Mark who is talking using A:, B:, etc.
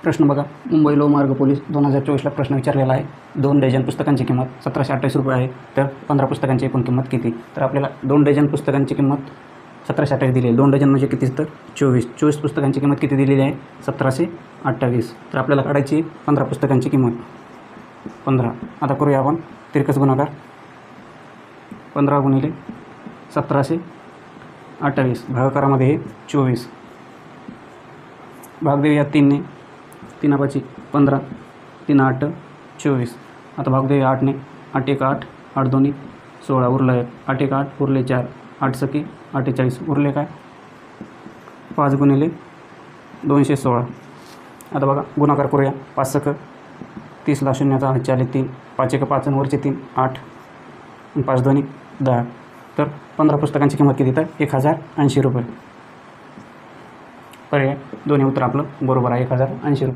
A: प्रश्न बघा, मुंबई लोहमार्ग पोलीस 2024ला प्रश्न विचारलेला आहे. 2 डझन पुस्तकांची किंमत 1728 रुपये आहे. तर 15 पुस्तकांची एकूण किंमत किती? तर आपल्याला 2 डझन पुस्तकांची किंमत 1728 दिली आहे. 2 डझन म्हणजे किती? तर 24 पुस्तकांची किंमत किती दिलेली आहे? 1728. तर आपल्याला काढायची 15 पुस्तकांची किंमत 15. आता करूया आपण तिरकस गुणाकार. 15 गुणिले 1728 भागाकारामध्ये हे 24. भाग देऊया 3ने. 3 5 15, 3 8 24. आता भाग देऊया 8ने. 8 1 8, 8 2 16, उरला 1. 8 1 8, उरले 4, 8 सकी 48, उरले काय? 5 गुणिले 216. आता बघा गुणाकार करूया. 5 सक 30ला शून्याचा हातचे आले 3, 5 1 5 आणि वरचे 3 8, 5 2 10. तर 15 पुस्तकांची किंमत किती? तर 1080 रुपये. पर्याय दोन्ही उत्तर आपलं बरोबर आहे, 1080 रुपये.